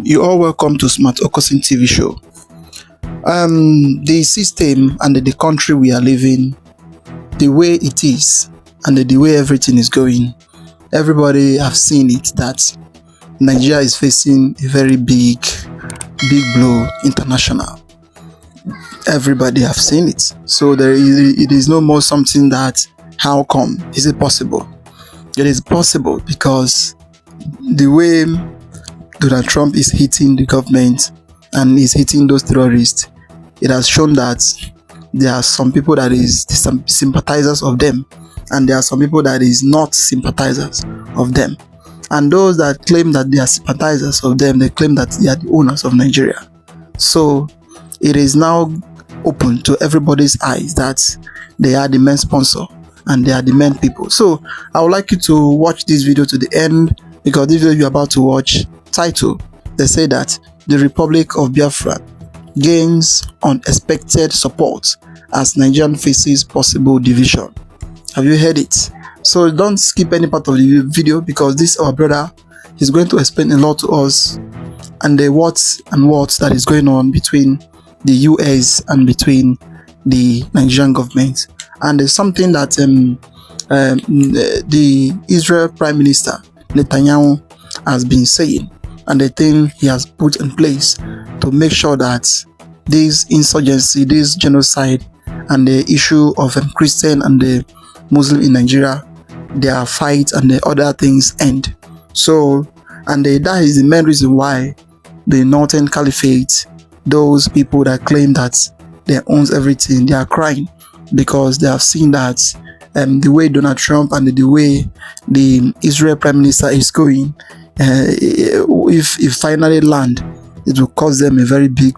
You're all welcome to Smart Okosin TV show. The system and the country we are living, the way it is, and the way everything is going, everybody have seen it that Nigeria is facing a very big blow international. Everybody have seen it. So it is no more something that how come is it possible? It is possible because the way Donald Trump is hitting the government and is hitting those terrorists, it has shown that there are some people that is some sympathizers of them, and there are some people that is not sympathizers of them. And those that claim that they are sympathizers of them, they claim that they are the owners of Nigeria. So it is now open to everybody's eyes that they are the main sponsor and they are the main people. So I would like you to watch this video to the end, because this video you're about to watch, title, they say that the Republic of Biafra gains unexpected support as Nigerian faces possible division. Have you heard it? So don't skip any part of the video, because this our brother is going to explain a lot to us and the what's that is going on between the US and between the Nigerian government. And there's something that the Israel Prime Minister Netanyahu has been saying, and the thing he has put in place to make sure that this insurgency, this genocide, and the issue of Christian and the Muslim in Nigeria, their fight and the other things end. So, and that is the main reason why the Northern Caliphate, those people that claim that they owns everything, they are crying, because they have seen that the way Donald Trump and the way the Israel Prime Minister is going, if finally land, it will cause them a very big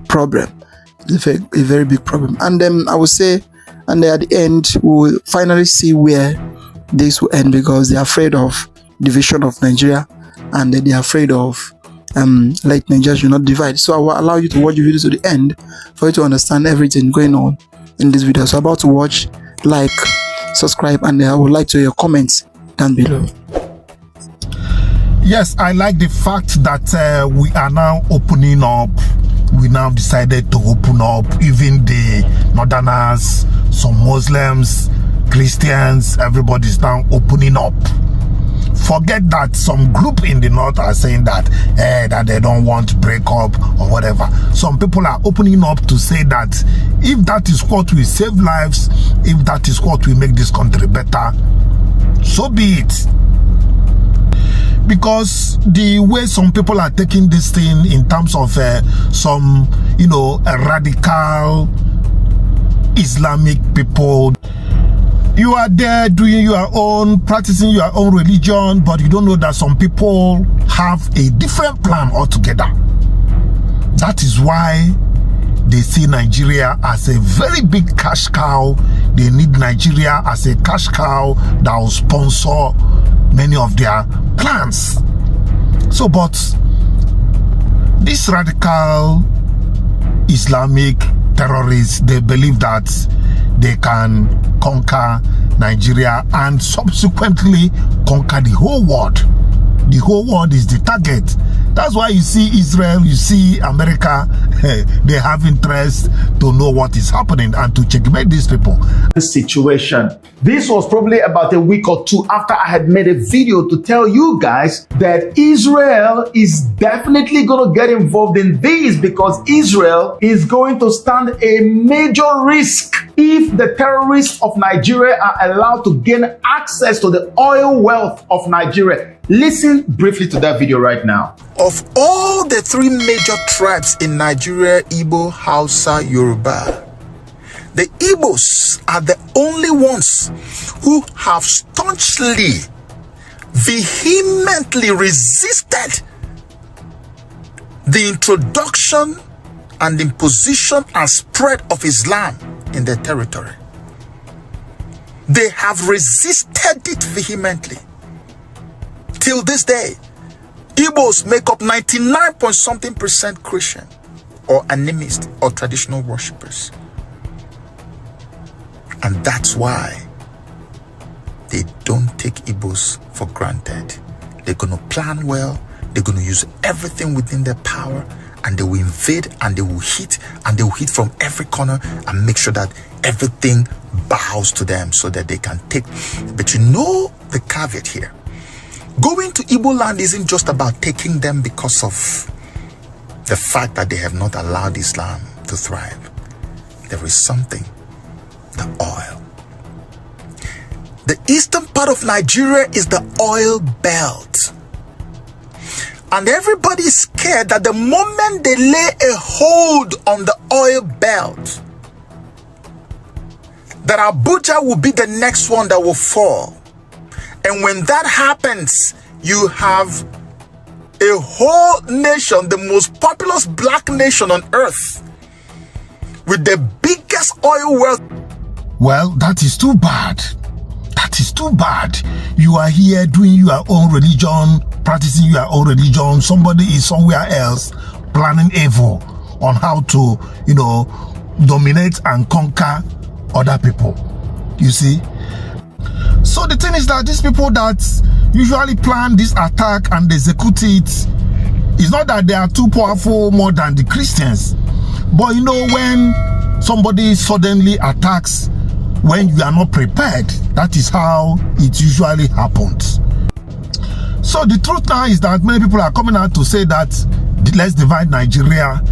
problem. A very big problem. And then I would say, and at the end, we will finally see where this will end, because they are afraid of division of Nigeria, and they are afraid of like Nigeria should not divide. So I will allow you to watch the video to the end for you to understand everything going on in this video. So about to watch, like, subscribe, and I would like to hear your comments down below. Yes, I like the fact that we are now opening up. We now decided to open up, even the Northerners, some Muslims, Christians, everybody's now opening up. Forget that some group in the North are saying that that they don't want breakup or whatever. Some people are opening up to say that if that is what will save lives, if that is what will make this country better, so be it. Because the way some people are taking this thing in terms of some, radical Islamic people, you are there doing your own, practicing your own religion, but you don't know that some people have a different plan altogether. That is why they see Nigeria as a very big cash cow. They need Nigeria as a cash cow that will sponsor many of their plans. So, but these radical Islamic terrorists, they believe that they can conquer Nigeria and subsequently conquer the whole world. The whole world is the target. That's why you see Israel, you see America, they have interest to know what is happening and to checkmate these people. This situation. This was probably about a week or two after I had made a video to tell you guys that Israel is definitely going to get involved in this, because Israel is going to stand a major risk if the terrorists of Nigeria are allowed to gain access to the oil wealth of Nigeria. Listen briefly to that video right now. Of all the three major tribes in Nigeria, Igbo, Hausa, Yoruba, the Igbos are the only ones who have staunchly, vehemently resisted the introduction and imposition and spread of Islam in their territory. They have resisted it vehemently. Till this day, Igbos make up 99% Christian or animist or traditional worshippers. And that's why they don't take Igbos for granted. They're going to plan well, They're going to use everything within their power, and they will invade, and they will hit, and they will hit from every corner and make sure that everything bows to them so that they can take. But you know the caveat here. Going to Igbo land isn't just about taking them because of the fact that they have not allowed Islam to thrive. There is something, the oil. The eastern part of Nigeria is the oil belt. And everybody is scared that the moment they lay a hold on the oil belt, that Abuja will be the next one that will fall. And when that happens, you have a whole nation, the most populous black nation on earth, with the biggest oil wealth. Well, that is too bad. That is too bad. You are here doing your own religion, practicing your own religion. Somebody is somewhere else planning evil on how to, dominate and conquer other people. You see? So the thing is that these people that usually plan this attack and execute it, it's not that they are too powerful more than the Christians. But when somebody suddenly attacks when you are not prepared, that is how it usually happens. So the truth now is that many people are coming out to say that let's divide Nigeria,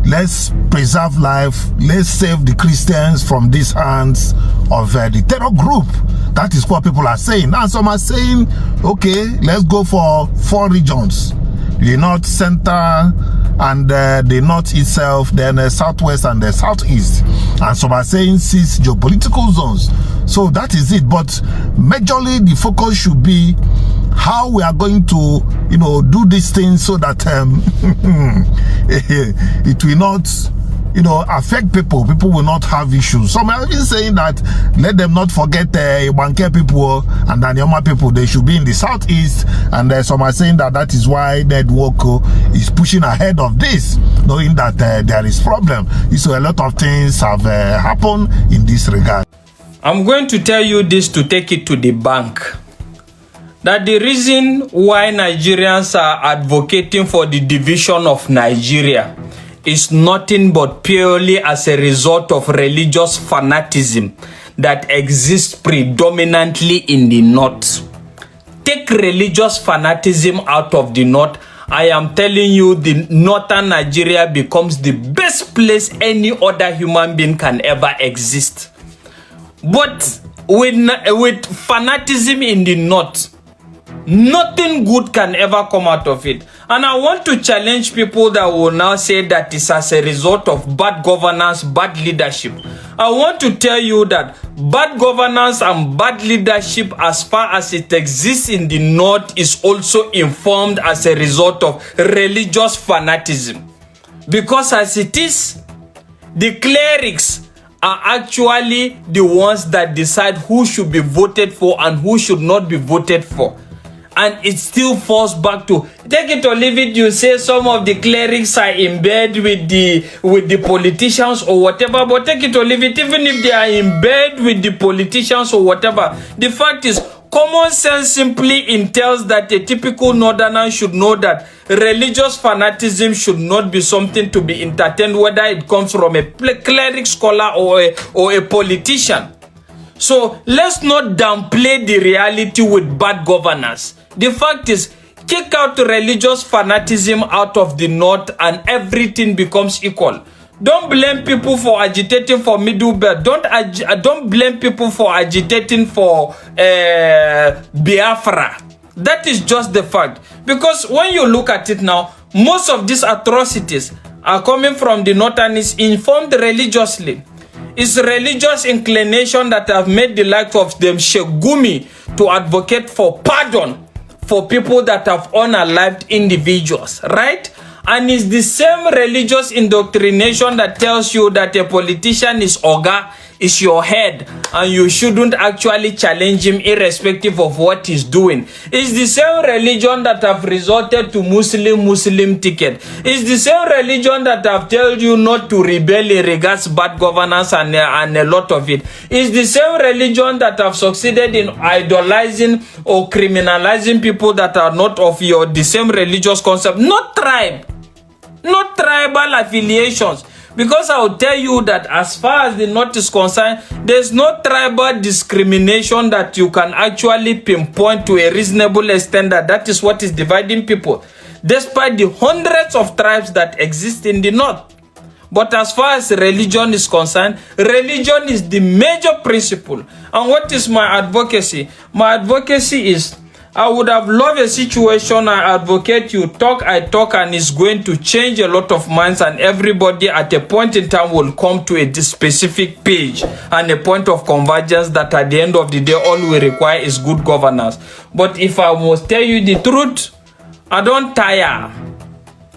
let's preserve life, let's save the Christians from these hands of the terror group. That is what people are saying. And some are saying, okay, let's go for 4 regions. The north, center, and the north itself, then the southwest and the southeast. And some are saying 6 geopolitical zones. So that is it. But majorly the focus should be how we are going to, do these things so that it will not, affect people. People will not have issues. Some are even saying that let them not forget Banker people and Danioma people. They should be in the southeast. And some are saying that is why Network is pushing ahead of this, knowing that there is problem. So a lot of things have happened in this regard. I'm going to tell you this to take it to the bank. That the reason why Nigerians are advocating for the division of Nigeria is nothing but purely as a result of religious fanaticism that exists predominantly in the north. Take religious fanaticism out of the north, I am telling you, the northern Nigeria becomes the best place any other human being can ever exist. But with fanaticism in the north, nothing good can ever come out of it. And I want to challenge people that will now say that it's as a result of bad governance, bad leadership. I want to tell you that bad governance and bad leadership, as far as it exists in the north, is also informed as a result of religious fanaticism. Because as it is, the clerics are actually the ones that decide who should be voted for and who should not be voted for. And it still falls back to, take it or leave it, you say some of the clerics are in bed with the politicians or whatever, but take it or leave it, even if they are in bed with the politicians or whatever, the fact is, common sense simply entails that a typical northerner should know that religious fanaticism should not be something to be entertained, whether it comes from a cleric, scholar, or a politician. So let's not downplay the reality with bad governance. The fact is, kick out religious fanaticism out of the north and everything becomes equal. Don't blame people for agitating for Middle Belt. Don't blame people for agitating for Biafra. That is just the fact. Because when you look at it now, most of these atrocities are coming from the north and is informed religiously. It's religious inclination that have made the likes of them Shegumi to advocate for pardon for people that have unalived individuals, right? And it's the same religious indoctrination that tells you that a politician is Oga, is your head, and you shouldn't actually challenge him irrespective of what he's doing. It's the same religion that have resorted to Muslim ticket. It's the same religion that have told you not to rebel in regards bad governance and a lot of it. It's the same religion that have succeeded in idolizing or criminalizing people that are not of the same religious concept. Not tribe, not tribal affiliations. Because I will tell you that as far as the North is concerned, there's no tribal discrimination that you can actually pinpoint to a reasonable extent that is what is dividing people, despite the hundreds of tribes that exist in the North. But as far as religion is concerned, religion is the major principle. And what is my advocacy? My advocacy is, I would have loved a situation I advocate, you talk, I talk, and it's going to change a lot of minds, and everybody at a point in time will come to a specific page and a point of convergence that at the end of the day, all we require is good governance. But if I must tell you the truth, I don't tire,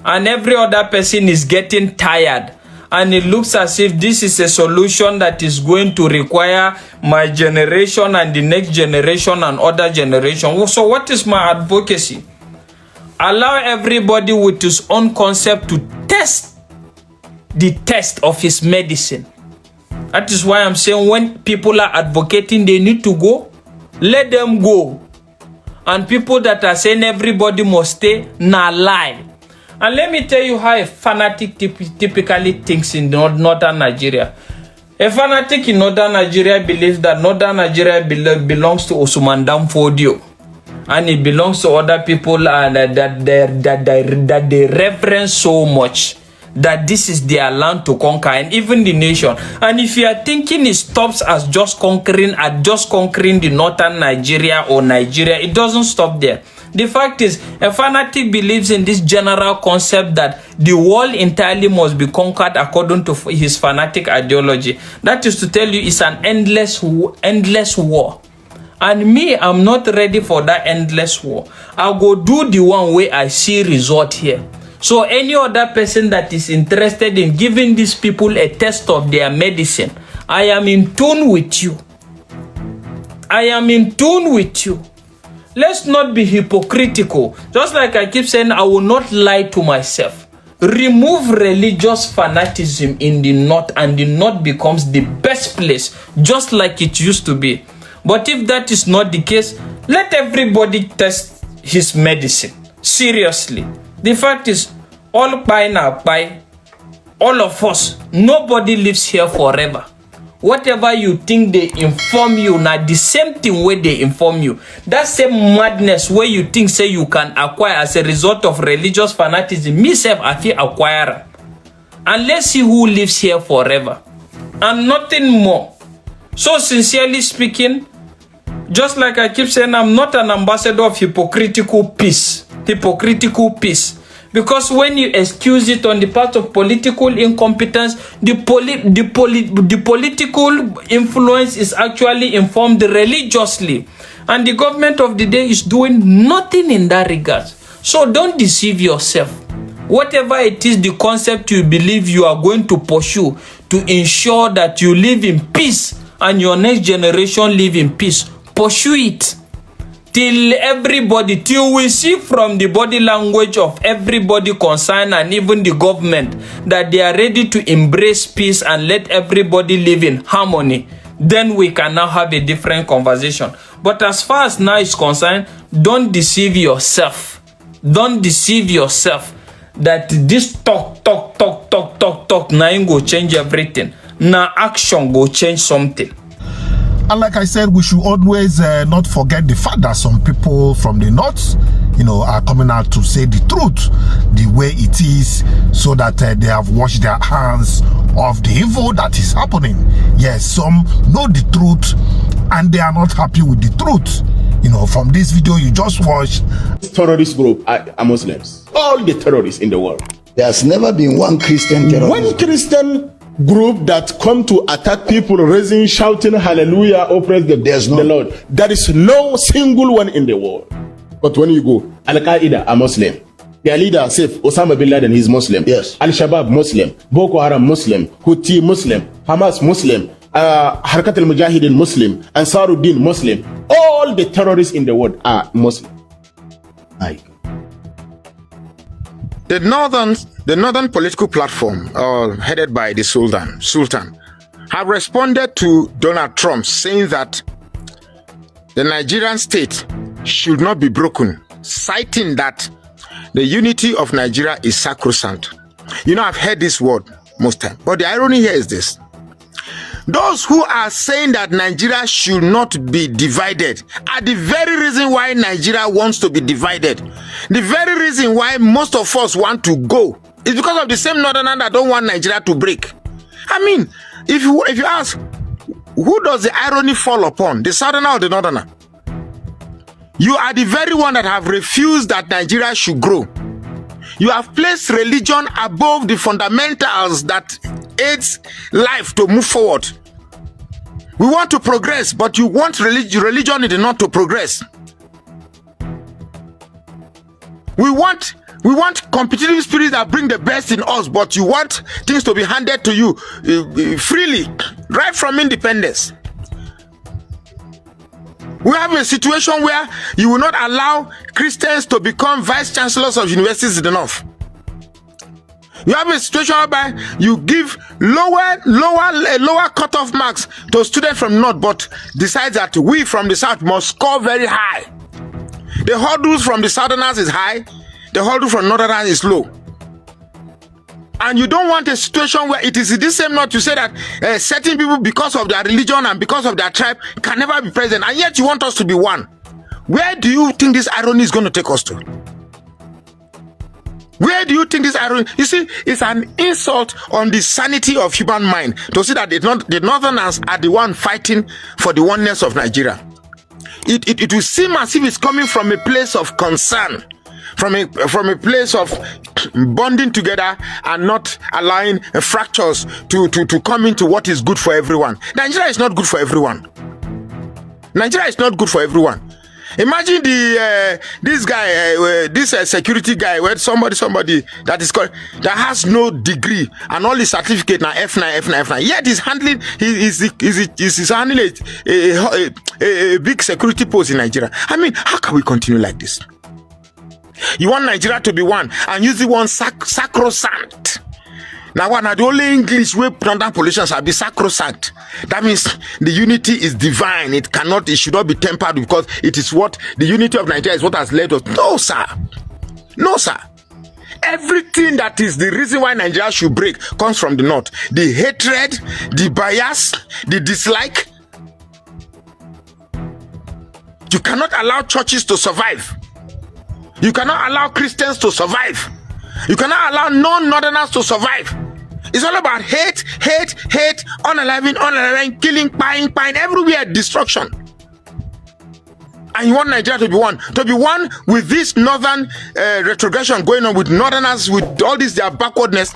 and every other person is getting tired. And it looks as if this is a solution that is going to require my generation and the next generation and other generation. So what is my advocacy? Allow everybody with his own concept to test the test of his medicine. That is why I'm saying when people are advocating they need to go, let them go. And people that are saying everybody must stay, nah, lie. And let me tell you how a fanatic typically thinks in northern Nigeria. A fanatic in northern Nigeria believes that northern Nigeria belongs to Usman Dan Fodio, and it belongs to other people that they reverence so much, that this is their land to conquer, and even the nation. And if you are thinking it stops as just conquering the northern Nigeria or Nigeria, it doesn't stop there. The fact is, a fanatic believes in this general concept that the world entirely must be conquered according to his fanatic ideology. That is to tell you it's an endless war. And me, I'm not ready for that endless war. I'll go do the one way I see result here. So any other person that is interested in giving these people a test of their medicine, I am in tune with you. I am in tune with you. Let's not be hypocritical. Just like I keep saying, I will not lie to myself. Remove religious fanaticism in the North, and the North becomes the best place, just like it used to be. But if that is not the case, let everybody test his medicine. Seriously. The fact is, all by now, by all of us, nobody lives here forever. Whatever you think they inform you, now the same thing where they inform you. That same madness where you think say you can acquire as a result of religious fanaticism, myself I feel acquirer. And let's see who lives here forever. And nothing more. So sincerely speaking, just like I keep saying, I'm not an ambassador of hypocritical peace. Because when you excuse it on the part of political incompetence, the political influence is actually informed religiously. And the government of the day is doing nothing in that regard. So don't deceive yourself. Whatever it is, the concept you believe you are going to pursue to ensure that you live in peace and your next generation live in peace, pursue it. Till we see from the body language of everybody concerned and even the government that they are ready to embrace peace and let everybody live in harmony, then we can now have a different conversation. But as far as now is concerned, don't deceive yourself. Don't deceive yourself that this talk now go change everything. Now action go change something. And like I said, we should always not forget the fact that some people from the North, are coming out to say the truth, the way it is, so that they have washed their hands of the evil that is happening. Yes, some know the truth and they are not happy with the truth. From this video you just watched. Terrorist group are Muslims. All the terrorists in the world. There's never been one Christian terrorist. One Christian group that come to attack people, raising, shouting hallelujah, oppress the Lord. There is no single one in the world. But when you go, Al-Qaeda are Muslim. Their leader, Saif Osama bin Laden, is Muslim. Yes. Al-Shabaab Muslim. Boko Haram Muslim. Houthi Muslim. Hamas Muslim. Harkat al-Mujahideen Muslim, Ansaruddin Muslim. All the terrorists in the world are Muslim. The northern political platform, headed by the Sultan, have responded to Donald Trump, saying that the Nigerian state should not be broken, citing that the unity of Nigeria is sacrosanct. You know, I've heard this word most times, but the irony here is this. Those who are saying that Nigeria should not be divided are the very reason why Nigeria wants to be divided. The very reason why most of us want to go is because of the same northerner that don't want Nigeria to break. I mean, if you ask, who does the irony fall upon, the southerner or the northerner? You are the very one that have refused that Nigeria should grow. You have placed religion above the fundamentals that aids life to move forward. We want to progress, but you want religion in the north to progress. We want competitive spirits that bring the best in us, but you want things to be handed to you freely, right from independence. We have a situation where you will not allow Christians to become vice chancellors of universities in the north. You have a situation whereby you give lower cutoff marks to students from north, but decide that we from the south must score very high. The hurdles from the southerners is high, the hurdle from northerners is low. And you don't want a situation where it is in this same north to say that certain people, because of their religion and because of their tribe, can never be present, and yet you want us to be one. Where do you think this irony is going to take us to? Where do you think this irony? You see, it's an insult on the sanity of human mind to see that the northerners are the one fighting for the oneness of Nigeria. It will seem as if it's coming from a place of concern, from a place of bonding together and not allowing fractures to come into what is good for everyone. Nigeria is not good for everyone. Nigeria is not good for everyone. Imagine this guy, this security guy, where somebody that is called, that has no degree and all his certificate now F9. Yet he's handling he's handling a big security post in Nigeria. I mean, how can we continue like this? You want Nigeria to be one and use the one sacrosanct. Now, one the only English way London politicians have be sacrosanct. That means the unity is divine. It should not be tempered, because it is what the unity of Nigeria is what has led us. No, sir. No, sir. Everything that is the reason why Nigeria should break comes from the north. The hatred, the bias, the dislike. You cannot allow churches to survive. You cannot allow Christians to survive. You cannot allow non-northerners to survive. It's all about hate, unaliving, killing, buying, everywhere, destruction. And you want Nigeria to be one with this northern retrogression going on, with northerners, with all this their backwardness.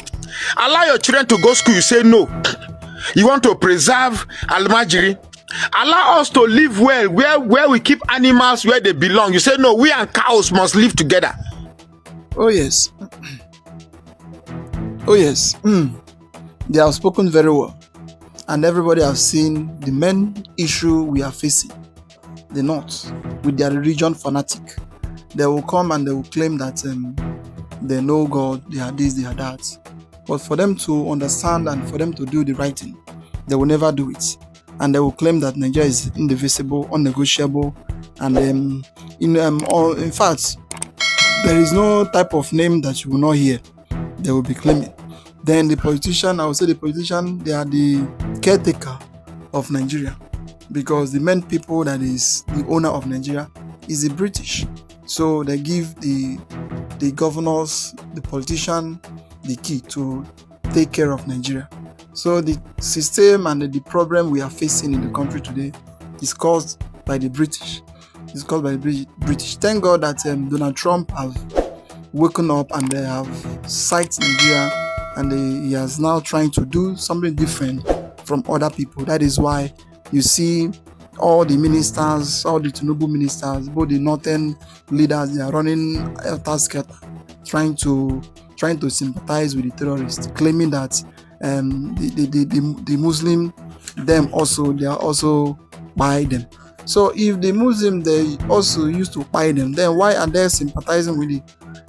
Allow your children to go to school, you say no. You want to preserve Almajiri. Allow us to live well, where we keep animals where they belong. You say no, we and cows must live together. Oh yes. Oh yes. They have spoken very well. And everybody have seen the main issue we are facing. The North, with their religion fanatic. They will come and they will claim that they know God, they are this, they are that. But for them to understand and for them to do the right thing, they will never do it. And they will claim that Nigeria is indivisible, unnegotiable, and in fact, there is no type of name that you will not hear they will be claiming. Then the politician, I would say the politician, they are the caretaker of Nigeria, because the main people that is the owner of Nigeria is the British. So they give the governors, the politician, the key to take care of Nigeria. So the system and the problem we are facing in the country today is caused by the British. It's caused by the British. Thank God that Donald Trump have woken up and they have psyched Nigeria, and he is now trying to do something different from other people. That is why you see all the ministers, all the Tinubu ministers, both the northern leaders, they are running helter-skelter, trying to trying to sympathize with the terrorists, claiming that the Muslim, them also, they are also by them. So if the Muslim, they also used to buy them, then why are they sympathizing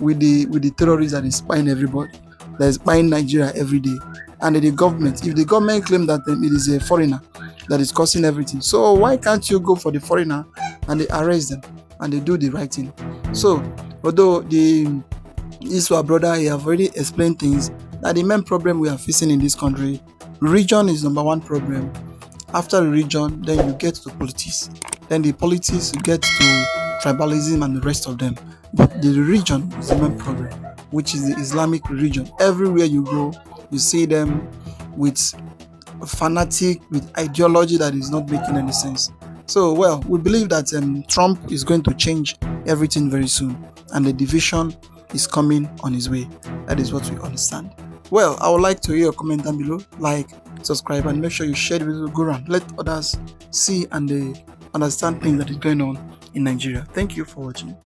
with the terrorists that is spying everybody, that is spying Nigeria every day? And the government, if the government claim that it is a foreigner that is causing everything, so why can't you go for the foreigner and they arrest them and they do the right thing? So although our brother, he have already explained things, that the main problem we are facing in this country, religion is number one problem. After religion, then you get to politics. Then the politics, you get to tribalism and the rest of them. But the religion is the main problem, which is the Islamic religion. Everywhere you go, you see them with fanatic, with ideology that is not making any sense. So, well, we believe that Trump is going to change everything very soon, and the division is coming on his way. That is what we understand. Well, I would like to hear your comment down below. Like, subscribe, and make sure you share the video, go around, let others see and they understand things that is going on in Nigeria. Thank you for watching.